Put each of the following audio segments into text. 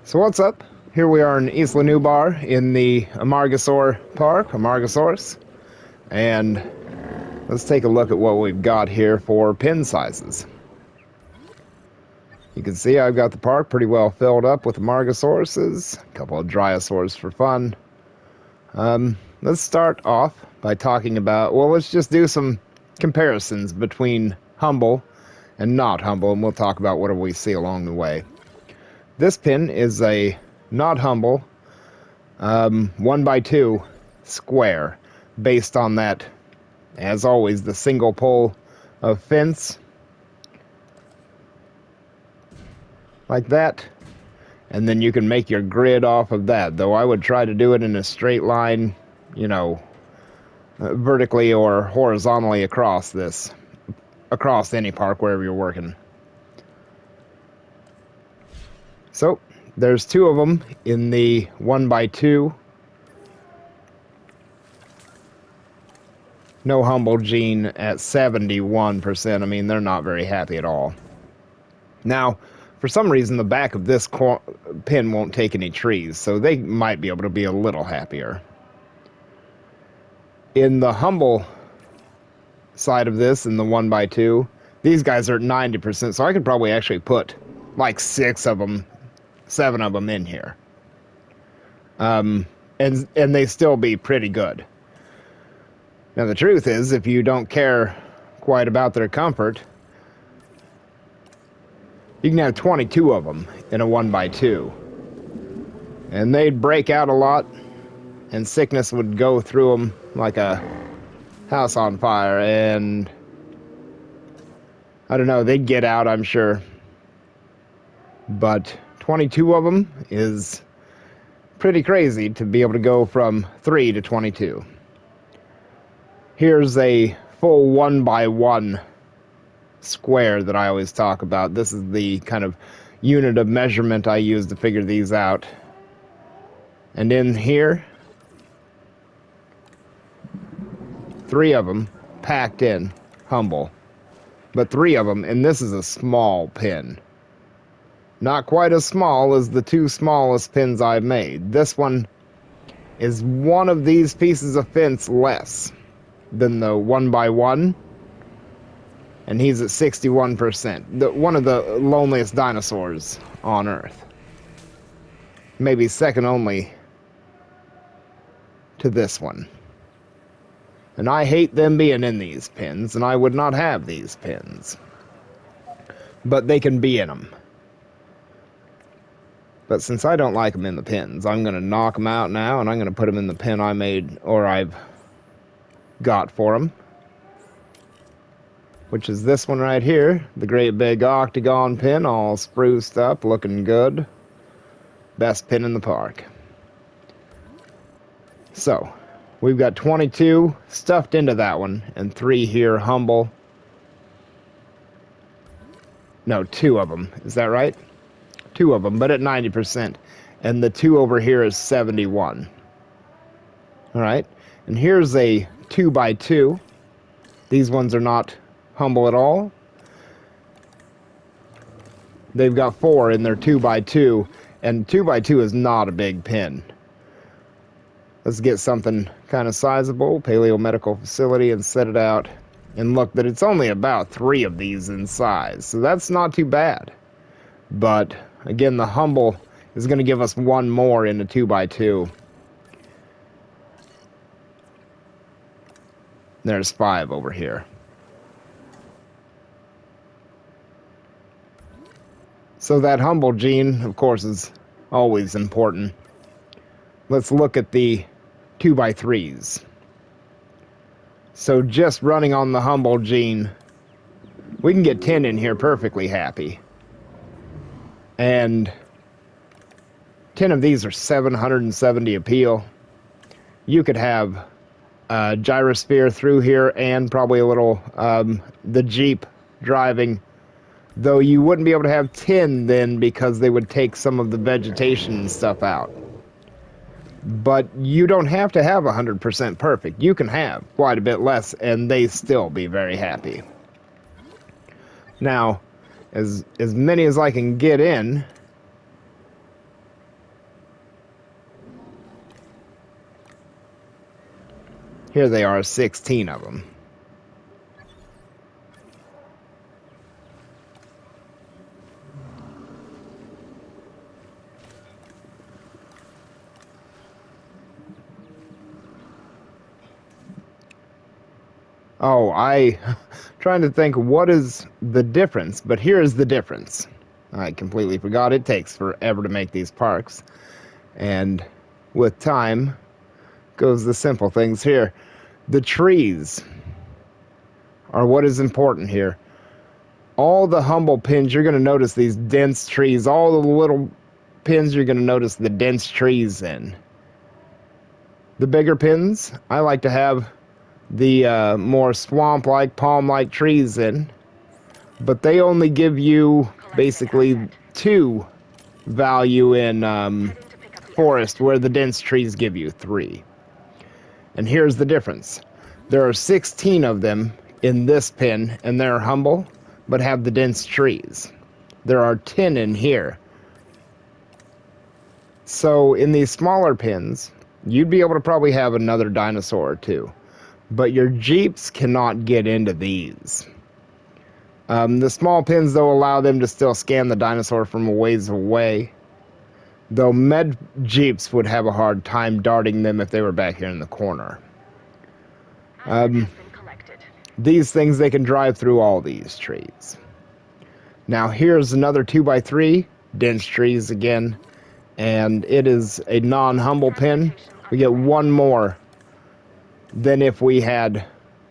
So what's up? Here we are in Isla Nublar in the Amargasaurus, and let's take a look at what we've got here for pin sizes. You can see I've got the park pretty well filled up with Amargasauruses, a couple of Dryosaurs for fun. Let's start off by talking about, well, let's just do some comparisons between humble and not humble, and we'll talk about whatever we see along the way. This pin is a not humble 1x2 square, based on that, as always, the single pole of fence, like that, and then you can make your grid off of that, though I would try to do it in a straight line, vertically or horizontally across any park wherever you're working. So there's two of them in the 1x2. No humble gene at 71%. I mean, they're not very happy at all. Now, for some reason, the back of this pin won't take any trees, so they might be able to be a little happier. In the humble side of this, in the 1x2, these guys are at 90%, so I could probably actually put like 7 of them in here. And they still be pretty good. Now, the truth is, if you don't care quite about their comfort, you can have 22 of them in a 1x2. And they'd break out a lot, and sickness would go through them like a house on fire, and I don't know, they'd get out, I'm sure. But 22 of them is pretty crazy to be able to go from 3 to 22. Here's a full 1x1 square that I always talk about. This is the kind of unit of measurement I use to figure these out. And in here, 3 of them packed in, humble. But 3 of them, and this is a small pin. Not quite as small as the 2 smallest pins I've made. This one is one of these pieces of fence less than the 1x1, and he's at 61%. One of the loneliest dinosaurs on Earth. Maybe second only to this one. And I hate them being in these pins, and I would not have these pins. But they can be in them. But since I don't like them in the pins, I'm going to knock them out now, and I'm going to put them in the pin I made, or I've got for them. Which is this one right here, the great big octagon pin, all spruced up, looking good. Best pin in the park. So, we've got 22 stuffed into that one, and 3 here humble. No, 2 of them. Is that right? 2 of them, but at 90%. And the 2 over here is 71. Alright, and here's a 2x2. These ones are not humble at all. They've got 4 in their 2x2, and 2x2 is not a big pin. Let's get something kind of sizable, Paleo Medical Facility, and set it out. And look, that it's only about 3 of these in size, so that's not too bad. But again, the humble is going to give us 1 more in a 2x2. There's 5 over here. So that humble gene, of course, is always important. Let's look at the 2x3s. So just running on the humble gene, we can get 10 in here perfectly happy. And 10 of these are 770 appeal. You could have a gyrosphere through here and probably a little, the Jeep driving. Though you wouldn't be able to have 10 then because they would take some of the vegetation and stuff out. But you don't have to have 100% perfect. You can have quite a bit less and they still be very happy. Now, as many as I can get in, Here they are, 16 of them. Oh, trying to think what is the difference, but here is the difference. I completely forgot it takes forever to make these parks. And with time goes the simple things here. The trees are what is important here. All the humble pins, you're going to notice these dense trees. All the little pins, you're going to notice the dense trees in. The bigger pins, I like to have the more swamp-like, palm-like trees in. But they only give you basically 2 value in forest, where the dense trees give you 3. And here's the difference. There are 16 of them in this pin, and they're humble, but have the dense trees. There are 10 in here. So in these smaller pins, you'd be able to probably have another dinosaur or 2. But your Jeeps cannot get into these. The small pins, though, allow them to still scan the dinosaur from a ways away. Though med Jeeps would have a hard time darting them if they were back here in the corner. These things, they can drive through all these trees. Now here's another 2x3, dense trees again, and it is a non-humble pin. We get 1 more than if we had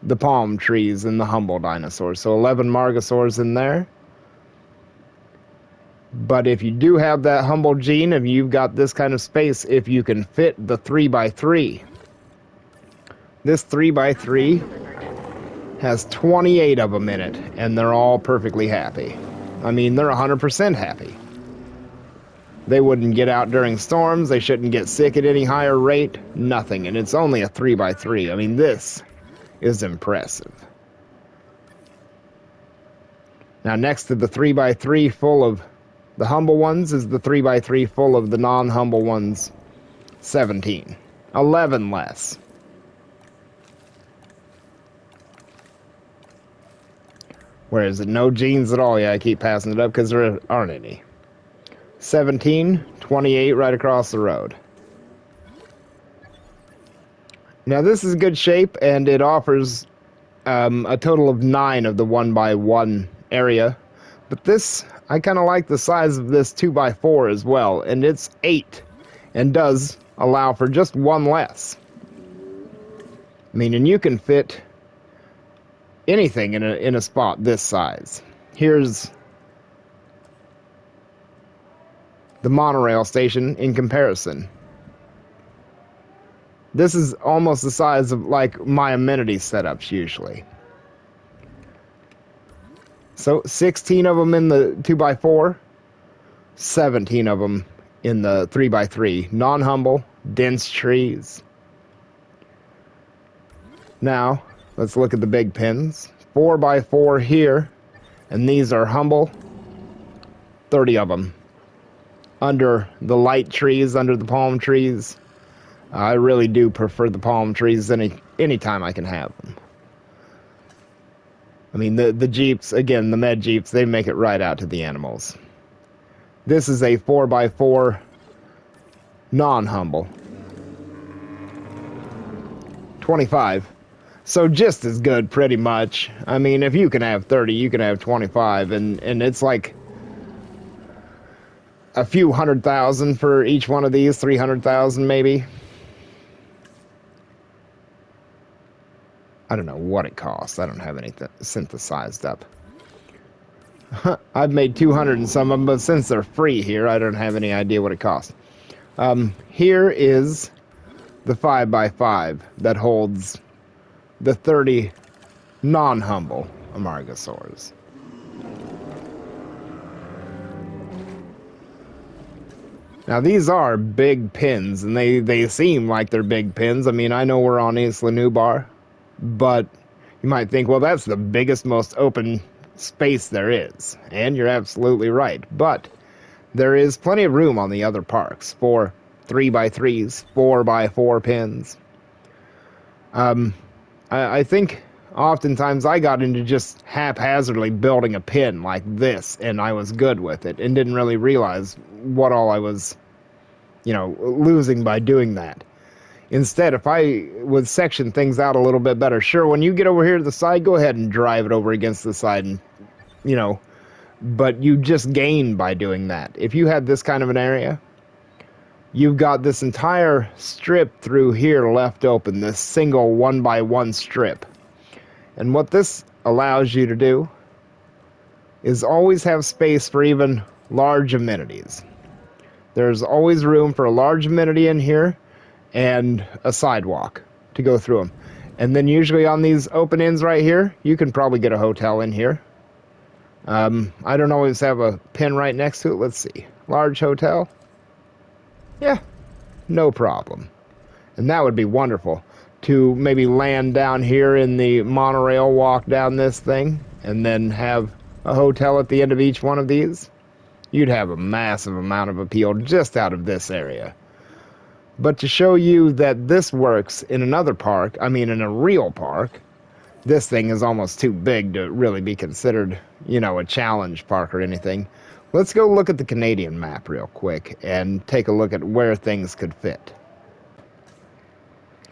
the palm trees and the humble dinosaurs. So 11 Amargasaurus in there. But if you do have that humble gene, if you've got this kind of space, if you can fit the 3x3. This 3x3 has 28 of them in it, and they're all perfectly happy. I mean, they're 100% happy. They wouldn't get out during storms, they shouldn't get sick at any higher rate, nothing, and it's only a 3x3. I mean, this is impressive. Now, next to the 3x3 full of the humble ones is the 3x3 full of the non-humble ones, 17. 11 less. Where is it? No genes at all. Yeah, I keep passing it up because there aren't any. 17, 28 right across the road. Now this is good shape, and it offers a total of 9 of the 1x1 area. But this, I kind of like the size of this 2x4 as well, and it's 8, and does allow for just 1 less. Meaning you can fit anything in a spot this size. Here's the monorail station in comparison. This is almost the size of like my amenity setups usually. So 16 of them in the 2x4, 17 of them in the 3x3. Non-humble, dense trees. Now, let's look at the big pins. 4x4 here, and these are humble. 30 of them. Under the light trees, under the palm trees. I really do prefer the palm trees any time I can have them. I mean, the Jeeps, again, the med Jeeps, they make it right out to the animals. This is a 4x4 non-humble. 25. So just as good, pretty much. I mean, if you can have 30, you can have 25, and it's like a few 100,000 for each one of these, 300,000 maybe. I don't know what it costs. I don't have anything synthesized up. I've made 200 and some of them, but since they're free here, I don't have any idea what it costs. Here is the 5x5 that holds the 30 non-humble Amargasaurus. Now these are big pins, and they seem like they're big pins. I mean, I know we're on Isla Nublar, but you might think, well, that's the biggest, most open space there is. And you're absolutely right. But there is plenty of room on the other parks for 3x3s, 4x4 pins. I think oftentimes I got into just haphazardly building a pin like this, and I was good with it and didn't really realize what all I was, losing by doing that. Instead, if I would section things out a little bit better, sure, when you get over here to the side, go ahead and drive it over against the side and, but you just gain by doing that. If you had this kind of an area, you've got this entire strip through here left open, this single 1x1 strip. And what this allows you to do is always have space for even large amenities. There's always room for a large amenity in here and a sidewalk to go through them. And then usually on these open ends right here, you can probably get a hotel in here. I don't always have a pin right next to it. Let's see. Large hotel. Yeah, no problem. And that would be wonderful to maybe land down here in the monorail, walk down this thing, and then have a hotel at the end of each one of these. You'd have a massive amount of appeal just out of this area. But to show you that this works in another park, in a real park, this thing is almost too big to really be considered, a challenge park or anything. Let's go look at the Canadian map real quick and take a look at where things could fit.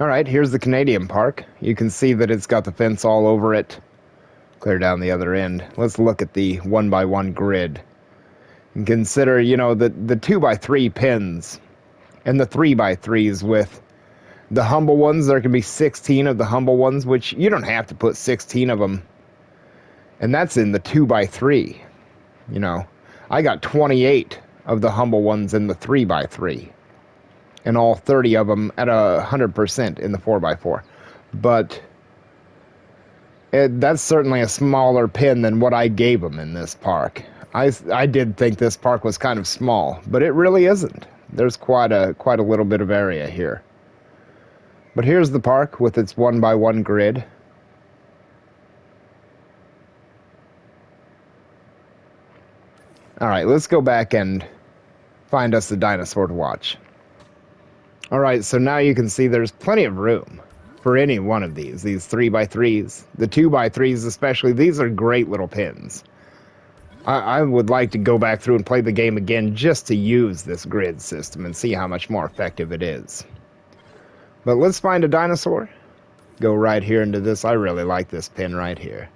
All right, here's the Canadian park. You can see that it's got the fence all over it. Clear down the other end. Let's look at the 1x1 grid. And consider, the 2x3 pins and the 3x3s with the humble ones. There can be 16 of the humble ones, which you don't have to put 16 of them. And that's in the 2x3. I got 28 of the humble ones in the 3x3. And all 30 of them at 100% in the 4x4. But that's certainly a smaller pin than what I gave them in this park. I did think this park was kind of small, but it really isn't. There's quite a little bit of area here. But here's the park with its 1x1 grid. All right, let's go back and find us a dinosaur to watch. All right, so now you can see there's plenty of room for any one of these 3x3s. The 2x3s especially, these are great little pins. I would like to go back through and play the game again just to use this grid system and see how much more effective it is. But let's find a dinosaur. Go right here into this. I really like this pin right here.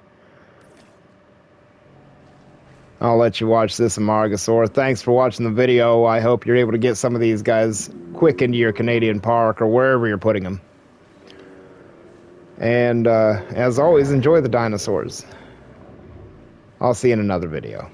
I'll let you watch this Amargasaurus. Thanks for watching the video. I hope you're able to get some of these guys quick into your Canadian park or wherever you're putting them. And as always, enjoy the dinosaurs. I'll see you in another video.